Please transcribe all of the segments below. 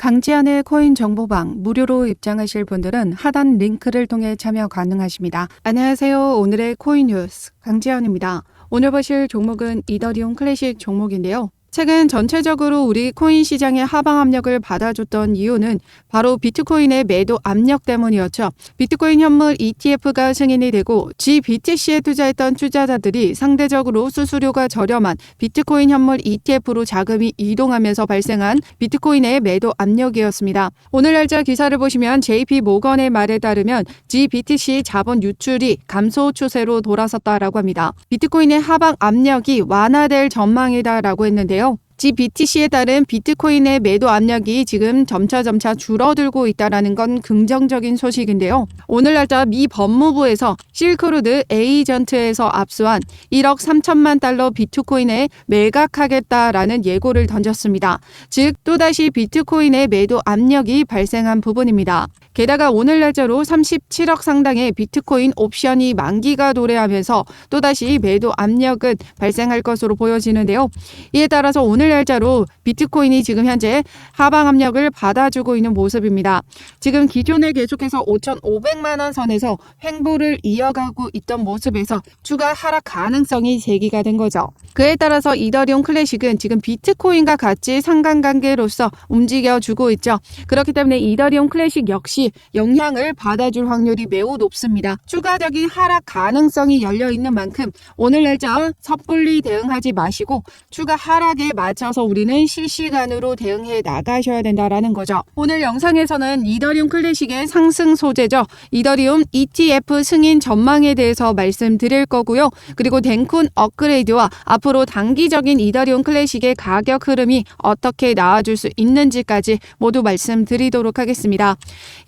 강지한의 코인 정보방 무료로 입장하실 분들은 하단 링크를 통해 참여 가능하십니다. 안녕하세요. 오늘의 코인 뉴스 강지한입니다. 오늘 보실 종목은 이더리움 클래식 종목인데요. 최근 전체적으로 우리 코인 시장의 하방 압력을 받아줬던 이유는 바로 비트코인의 매도 압력 때문이었죠. 비트코인 현물 ETF가 승인이 되고 GBTC에 투자했던 투자자들이 상대적으로 수수료가 저렴한 비트코인 현물 ETF로 자금이 이동하면서 발생한 비트코인의 매도 압력이었습니다. 오늘 날짜 기사를 보시면 JP 모건의 말에 따르면 GBTC 자본 유출이 감소 추세로 돌아섰다라고 합니다. 비트코인의 하방 압력이 완화될 전망이다라고 했는데요. GBTC에 따른 비트코인의 매도 압력이 지금 점차 줄어들고 있다는 건 긍정적인 소식인데요. 오늘 날짜 미 법무부에서 실크로드 에이전트에서 압수한 1억 3천만 달러 비트코인에 매각하겠다라는 예고를 던졌습니다. 즉 또다시 비트코인의 매도 압력이 발생한 부분입니다. 게다가 오늘 날짜로 37억 상당의 비트코인 옵션이 만기가 도래하면서 또다시 매도 압력은 발생할 것으로 보여지는데요. 이에 따라서 오늘 날짜로 비트코인이 지금 현재 하방 압력을 받아주고 있는 모습입니다. 지금 기존에 계속해서 5,500만 원 선에서 횡보를 이어가고 있던 모습에서 추가 하락 가능성이 제기가 된 거죠. 그에 따라서 이더리움 클래식은 지금 비트코인과 같이 상관관계로서 움직여주고 있죠. 그렇기 때문에 이더리움 클래식 역시 영향을 받아줄 확률이 매우 높습니다. 추가적인 하락 가능성이 열려있는 만큼 오늘 날짜 섣불리 대응하지 마시고 추가 하락에 맞춰서 우리는 실시간으로 대응해 나가셔야 된다라는 거죠. 오늘 영상에서는 이더리움 클래식의 상승 소재죠. 이더리움 ETF 승인 전망에 대해서 말씀드릴 거고요. 그리고 덴쿤 업그레이드와 앞으로 단기적인 이더리움 클래식의 가격 흐름이 어떻게 나와줄 수 있는지까지 모두 말씀드리도록 하겠습니다.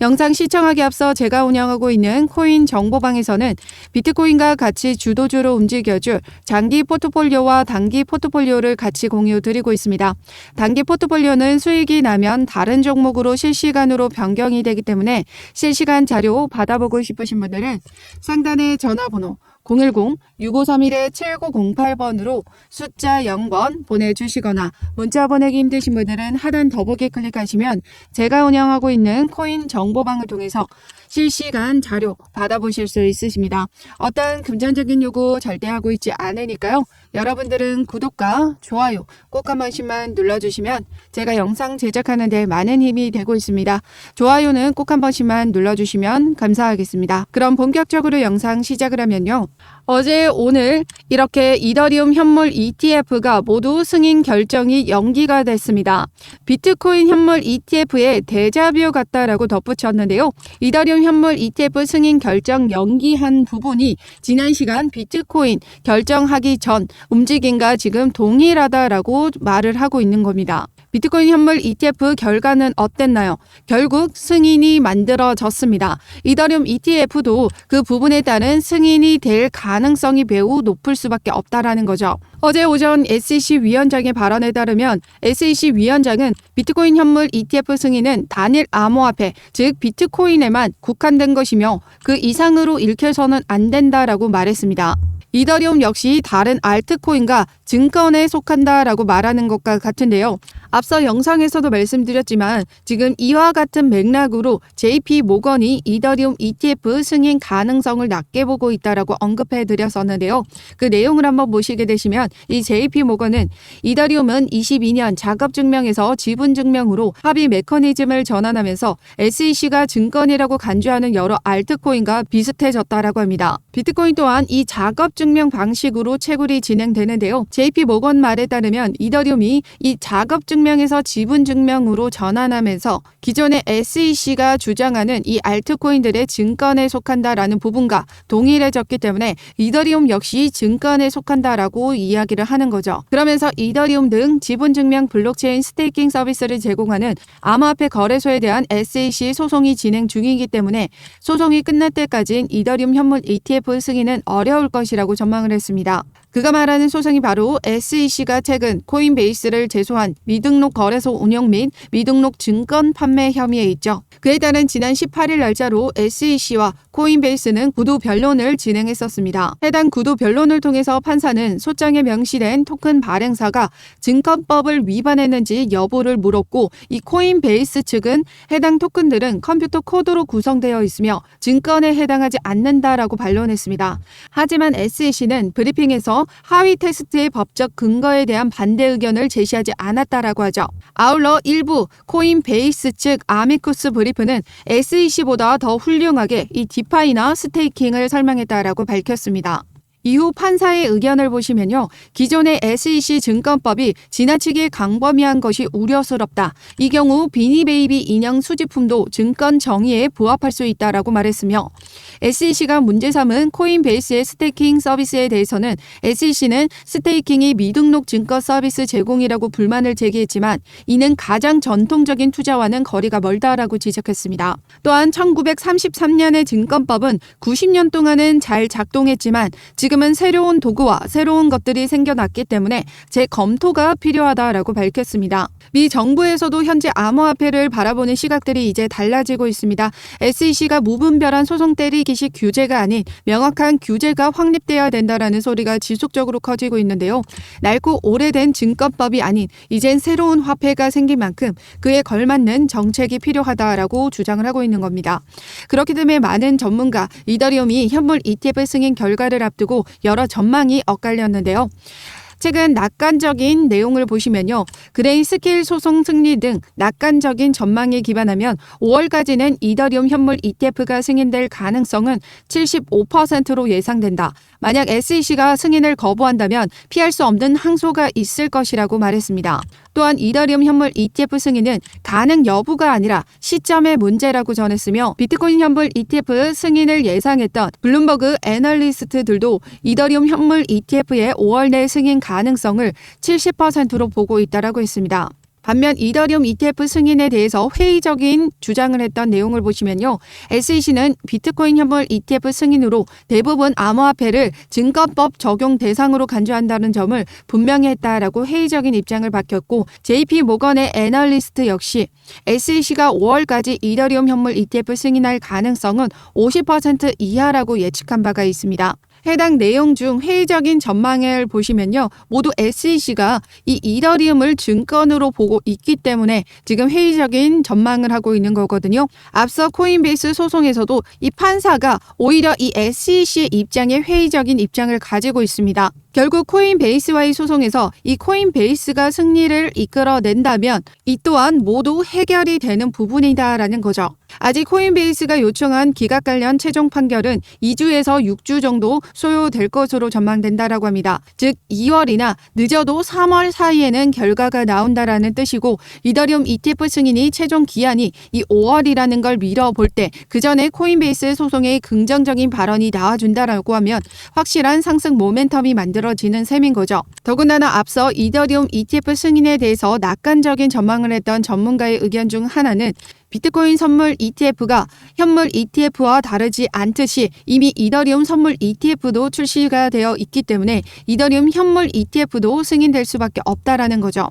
영상 시청하기 앞서 제가 운영하고 있는 코인 정보방에서는 비트코인과 같이 주도주로 움직여줄 장기 포트폴리오와 단기 포트폴리오를 같이 공유드리고 있습니다. 단기 포트폴리오는 수익이 나면 다른 종목으로 실시간으로 변경이 되기 때문에 실시간 자료 받아보고 싶으신 분들은 상단의 전화번호 010-6531-7908번으로 숫자 0번 보내주시거나 문자 보내기 힘드신 분들은 하단 더보기 클릭하시면 제가 운영하고 있는 코인 정보방을 통해서 실시간 자료 받아보실 수 있으십니다. 어떤 금전적인 요구 절대 하고 있지 않으니까요. 여러분들은 구독과 좋아요 꼭 한 번씩만 눌러주시면 제가 영상 제작하는 데 많은 힘이 되고 있습니다. 좋아요는 꼭 한 번씩만 눌러주시면 감사하겠습니다. 그럼 본격적으로 영상 시작을 하면요. 어제 오늘 이렇게 이더리움 현물 ETF가 모두 승인 결정이 연기가 됐습니다. 비트코인 현물 ETF에 데자뷰 같다라고 덧붙였는데요. 이더리움 현물 ETF 승인 결정 연기한 부분이 지난 시간 비트코인 결정하기 전 움직임과 지금 동일하다라고 말을 하고 있는 겁니다. 비트코인 현물 ETF 결과는 어땠나요? 결국 승인이 만들어졌습니다. 이더리움 ETF도 그 부분에 따른 승인이 될 가능성이 매우 높을 수밖에 없다라는 거죠. 어제 오전 SEC 위원장의 발언에 따르면 SEC 위원장은 비트코인 현물 ETF 승인은 단일 암호화폐, 즉 비트코인에만 국한된 것이며 그 이상으로 읽혀서는 안 된다라고 말했습니다. 이더리움 역시 다른 알트코인과 증권에 속한다라고 말하는 것과 같은데요. 앞서 영상에서도 말씀드렸지만 지금 이와 같은 맥락으로 JP 모건이 이더리움 ETF 승인 가능성을 낮게 보고 있다라고 언급해 드렸었는데요. 그 내용을 한번 보시게 되시면 이 JP 모건은 이더리움은 22년 작업증명에서 지분증명으로 합의 메커니즘을 전환하면서 SEC가 증권이라고 간주하는 여러 알트코인과 비슷해졌다라고 합니다. 비트코인 또한 이 작업증명 방식으로 채굴이 진행되는데요. JP 모건 말에 따르면 이더리움이 이 작업증명에서 지분증명으로 전환하면서 기존의 SEC가 주장하는 이 알트코인들의 증권에 속한다라는 부분과 동일해졌기 때문에 이더리움 역시 증권에 속한다라고 이야기를 하는 거죠. 그러면서 이더리움 등 지분증명 블록체인 스테이킹 서비스를 제공하는 암호화폐 거래소에 대한 SEC 소송이 진행 중이기 때문에 소송이 끝날 때까지는 이더리움 현물 ETF 승인은 어려울 것이라고 전망을 했습니다. 그가 말하는 소송이 바로 SEC가 최근 코인베이스를 제소한 미드 미등록 거래소 운영 및 미등록 증권 판매 혐의에 있죠. 그에 따른 지난 18일 날짜로 SEC와 코인베이스는 구두 변론을 진행했었습니다. 해당 구두 변론을 통해서 판사는 소장에 명시된 토큰 발행사가 증권법을 위반했는지 여부를 물었고, 이 코인베이스 측은 해당 토큰들은 컴퓨터 코드로 구성되어 있으며 증권에 해당하지 않는다라고 반론했습니다. 하지만 SEC는 브리핑에서 하위 테스트의 법적 근거에 대한 반대 의견을 제시하지 않았다라고 하죠. 아울러 일부 코인베이스 측 아미쿠스 브리프는 SEC보다 더 훌륭하게 이 디파이나 스테이킹을 설명했다라고 밝혔습니다. 이후 판사의 의견을 보시면요. 기존의 SEC 증권법이 지나치게 광범위한 것이 우려스럽다. 이 경우 비니베이비 인형 수집품도 증권 정의에 부합할 수 있다라고 말했으며, SEC가 문제 삼은 코인베이스의 스테이킹 서비스에 대해서는 SEC는 스테이킹이 미등록 증권 서비스 제공이라고 불만을 제기했지만 이는 가장 전통적인 투자와는 거리가 멀다라고 지적했습니다. 또한 1933년의 증권법은 90년 동안은 잘 작동했지만 지금은 새로운 도구와 새로운 것들이 생겨났기 때문에 재검토가 필요하다라고 밝혔습니다. 미 정부에서도 현재 암호화폐를 바라보는 시각들이 이제 달라지고 있습니다. SEC가 무분별한 소송 때리기식 규제가 아닌 명확한 규제가 확립되어야 된다라는 소리가 지속적으로 커지고 있는데요. 낡고 오래된 증권법이 아닌 이젠 새로운 화폐가 생긴 만큼 그에 걸맞는 정책이 필요하다라고 주장을 하고 있는 겁니다. 그렇기 때문에 많은 전문가, 이더리움이 현물 ETF 승인 결과를 앞두고 여러 전망이 엇갈렸는데요. 최근 낙관적인 내용을 보시면요. 그레이스케일 소송 승리 등 낙관적인 전망에 기반하면 5월까지는 이더리움 현물 ETF가 승인될 가능성은 75%로 예상된다. 만약 SEC가 승인을 거부한다면 피할 수 없는 항소가 있을 것이라고 말했습니다. 또한 이더리움 현물 ETF 승인은 가능 여부가 아니라 시점의 문제라고 전했으며, 비트코인 현물 ETF 승인을 예상했던 블룸버그 애널리스트들도 이더리움 현물 ETF의 5월 내 승인 가능성을 70%로 보고 있다라고 했습니다. 반면 이더리움 ETF 승인에 대해서 회의적인 주장을 했던 내용을 보시면요. SEC는 비트코인 현물 ETF 승인으로 대부분 암호화폐를 증권법 적용 대상으로 간주한다는 점을 분명히 했다라고 회의적인 입장을 밝혔고, JP 모건의 애널리스트 역시 SEC가 5월까지 이더리움 현물 ETF 승인할 가능성은 50% 이하라고 예측한 바가 있습니다. 해당 내용 중 회의적인 전망을 보시면요. 모두 SEC가 이 이더리움을 증권으로 보고 있기 때문에 지금 회의적인 전망을 하고 있는 거거든요. 앞서 코인베이스 소송에서도 이 판사가 오히려 이 SEC의 입장에 회의적인 입장을 가지고 있습니다. 결국 코인베이스와의 소송에서 이 코인베이스가 승리를 이끌어낸다면 이 또한 모두 해결이 되는 부분이다라는 거죠. 아직 코인베이스가 요청한 기각 관련 최종 판결은 2주에서 6주 정도 소요될 것으로 전망된다라고 합니다. 즉 2월이나 늦어도 3월 사이에는 결과가 나온다라는 뜻이고, 이더리움 ETF 승인이 최종 기한이 이 5월이라는 걸 미뤄볼 때 그 전에 코인베이스 소송에 긍정적인 발언이 나와준다라고 하면 확실한 상승 모멘텀이 만들어지는 셈인 거죠. 더군다나 앞서 이더리움 ETF 승인에 대해서 낙관적인 전망을 했던 전문가의 의견 중 하나는 비트코인 선물 ETF가 현물 ETF와 다르지 않듯이 이미 이더리움 선물 ETF도 출시가 되어 있기 때문에 이더리움 현물 ETF도 승인될 수밖에 없다라는 거죠.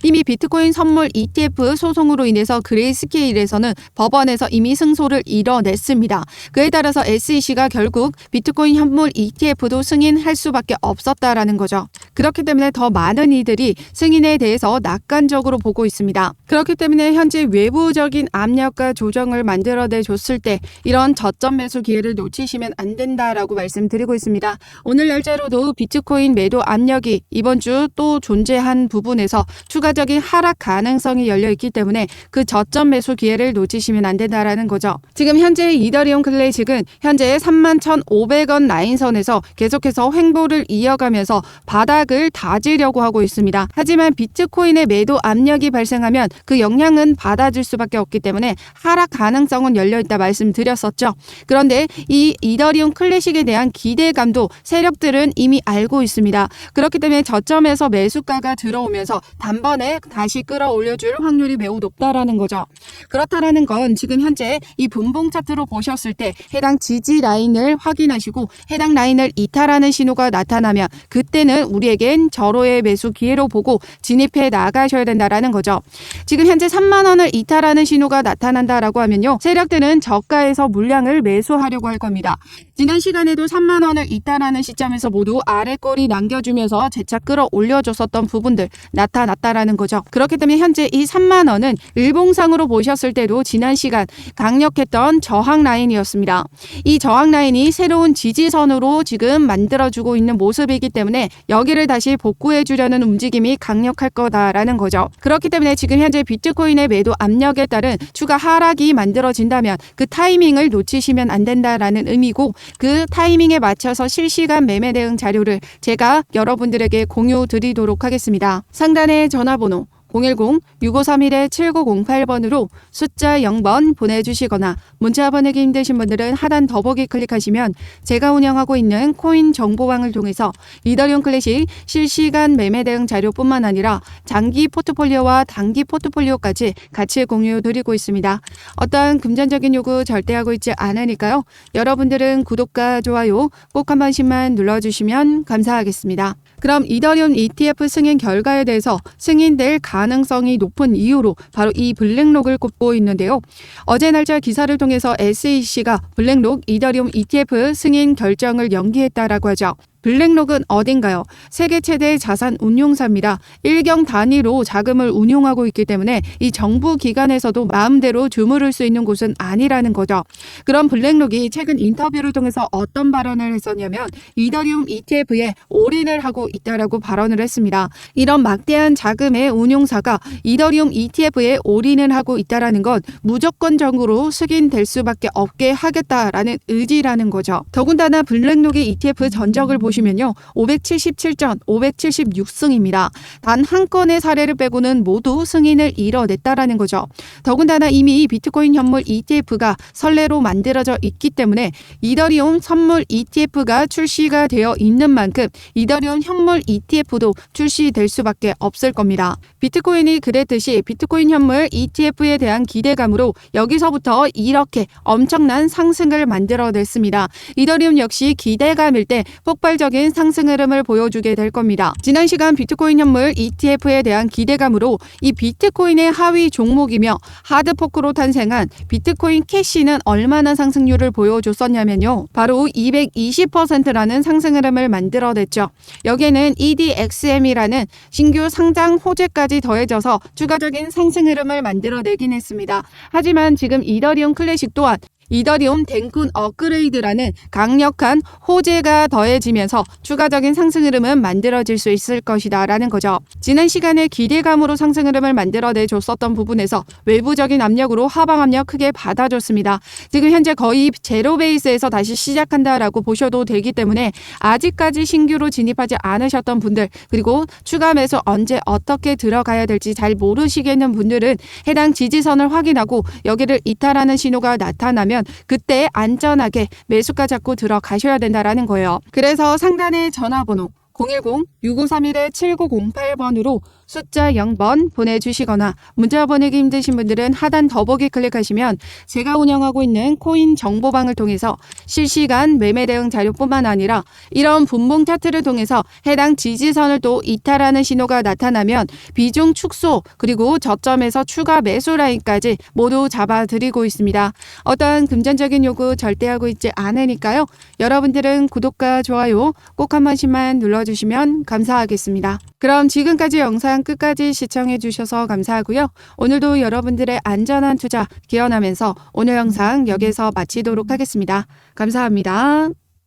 이미 비트코인 선물 ETF 소송으로 인해서 그레이스케일에서는 법원에서 이미 승소를 이뤄냈습니다. 그에 따라서 SEC가 결국 비트코인 현물 ETF도 승인할 수밖에 없었다라는 거죠. 그렇기 때문에 더 많은 이들이 승인에 대해서 낙관적으로 보고 있습니다. 그렇기 때문에 현재 외부적인 압력과 조정을 만들어내 줬을 때 이런 저점 매수 기회를 놓치시면 안 된다라고 말씀드리고 있습니다. 오늘 날짜로도 비트코인 매도 압력이 이번 주 또 존재한 부분에서 추가적인 하락 가능성이 열려 있기 때문에 그 저점 매수 기회를 놓치시면 안 된다라는 거죠. 지금 현재 이더리움 클래식은 현재 31,500원 라인선에서 계속해서 횡보를 이어가면서 바닥을 다지려고 하고 있습니다. 하지만 비트코인의 매도 압력이 발생하면 그 영향은 받아줄 수밖에 없기 때문에 때문에 하락 가능성은 열려있다 말씀드렸었죠. 그런데 이 이더리움 클래식에 대한 기대감도 세력들은 이미 알고 있습니다. 그렇기 때문에 저점에서 매수가가 들어오면서 단번에 다시 끌어올려줄 확률이 매우 높다라는 거죠. 그렇다라는 건 지금 현재 이 분봉 차트로 보셨을 때 해당 지지 라인을 확인하시고 해당 라인을 이탈하는 신호가 나타나면 그때는 우리에겐 절호의 매수 기회로 보고 진입해 나가셔야 된다라는 거죠. 지금 현재 3만 원을 이탈하는 신호가 나타난다라고 하면요. 세력들은 저가에서 물량을 매수하려고 할 겁니다. 지난 시간에도 3만 원을 이탈하는 시점에서 모두 아래꼬리 남겨주면서 재차 끌어올려줬었던 부분들 나타났다라는 거죠. 그렇기 때문에 현재 이 3만 원은 일봉상으로 보셨을 때도 지난 시간 강력했던 저항 라인이었습니다. 이 저항 라인이 새로운 지지선으로 지금 만들어주고 있는 모습이기 때문에 여기를 다시 복구해 주려는 움직임이 강력할 거다라는 거죠. 그렇기 때문에 지금 현재 비트코인의 매도 압력에 따른 추가 하락이 만들어진다면 그 타이밍을 놓치시면 안 된다라는 의미고 그 타이밍에 맞춰서 실시간 매매 대응 자료를 제가 여러분들에게 공유 드리도록 하겠습니다. 상단의 전화번호 010-6531-7908번으로 숫자 0번 보내주시거나 문자 보내기 힘드신 분들은 하단 더보기 클릭하시면 제가 운영하고 있는 코인 정보방을 통해서 이더리움 클래식 실시간 매매 대응 자료뿐만 아니라 장기 포트폴리오와 단기 포트폴리오까지 같이 공유 드리고 있습니다. 어떠한 금전적인 요구 절대 하고 있지 않으니까요. 여러분들은 구독과 좋아요 꼭 한 번씩만 눌러주시면 감사하겠습니다. 그럼 이더리움 ETF 승인 결과에 대해서 승인될 가능성이 높은 이유로 바로 이 블랙록을 꼽고 있는데요. 어제 날짜 기사를 통해서 SEC가 블랙록 이더리움 ETF 승인 결정을 연기했다라고 하죠. 블랙록은 어딘가요? 세계 최대의 자산 운용사입니다. 일경 단위로 자금을 운용하고 있기 때문에 이 정부 기관에서도 마음대로 주무를 수 있는 곳은 아니라는 거죠. 그럼 블랙록이 최근 인터뷰를 통해서 어떤 발언을 했었냐면 이더리움 ETF에 올인을 하고 있다라고 발언을 했습니다. 이런 막대한 자금의 운용사가 이더리움 ETF에 올인을 하고 있다라는 건 무조건적으로 승인될 수밖에 없게 하겠다라는 의지라는 거죠. 더군다나 블랙록의 ETF 전적을 보시면요. 577전 576승입니다. 단 한 건의 사례를 빼고는 모두 승인을 이뤄냈다라는 거죠. 더군다나 이미 비트코인 현물 ETF가 선례로 만들어져 있기 때문에 이더리움 선물 ETF가 출시가 되어 있는 만큼 이더리움 현물 ETF도 출시될 수밖에 없을 겁니다. 비트코인이 그랬듯이 비트코인 현물 ETF에 대한 기대감으로 여기서부터 이렇게 엄청난 상승을 만들어냈습니다. 이더리움 역시 기대감일 때 폭발적인 상승 흐름을 보여주게 될 겁니다. 지난 시간 비트코인 현물 ETF에 대한 기대감으로 이 비트코인의 하위 종목이며 하드포크로 탄생한 비트코인 캐시는 얼마나 상승률을 보여줬었냐면요. 바로 220%라는 상승 흐름을 만들어냈죠. 여기에는 EDXM이라는 신규 상장 호재까지 더해져서 추가적인 상승 흐름을 만들어내긴 했습니다. 하지만 지금 이더리움 클래식 또한 이더리움 댕쿤 업그레이드라는 강력한 호재가 더해지면서 추가적인 상승 흐름은 만들어질 수 있을 것이다 라는 거죠. 지난 시간에 기대감으로 상승 흐름을 만들어내줬었던 부분에서 외부적인 압력으로 하방 압력 크게 받아줬습니다. 지금 현재 거의 제로 베이스에서 다시 시작한다라고 보셔도 되기 때문에 아직까지 신규로 진입하지 않으셨던 분들 그리고 추가 매수 언제 어떻게 들어가야 될지 잘 모르시겠는 분들은 해당 지지선을 확인하고 여기를 이탈하는 신호가 나타나면 그때 안전하게 매수가 잡고 들어가셔야 된다라는 거예요. 그래서 상단의 전화번호 010-6531-7908번으로 숫자 0번 보내주시거나 문자 보내기 힘드신 분들은 하단 더보기 클릭하시면 제가 운영하고 있는 코인 정보방을 통해서 실시간 매매 대응 자료뿐만 아니라 이런 분봉 차트를 통해서 해당 지지선을 또 이탈하는 신호가 나타나면 비중 축소 그리고 저점에서 추가 매수 라인까지 모두 잡아드리고 있습니다. 어떠한 금전적인 요구 절대 하고 있지 않으니까요. 여러분들은 구독과 좋아요 꼭 한 번씩만 눌러주시면 감사하겠습니다. 그럼 지금까지 영상 끝까지 시청해 주셔서 감사하고요. 오늘도 여러분들의 안전한 투자 기원하면서 오늘 영상 여기서 마치도록 하겠습니다. 감사합니다.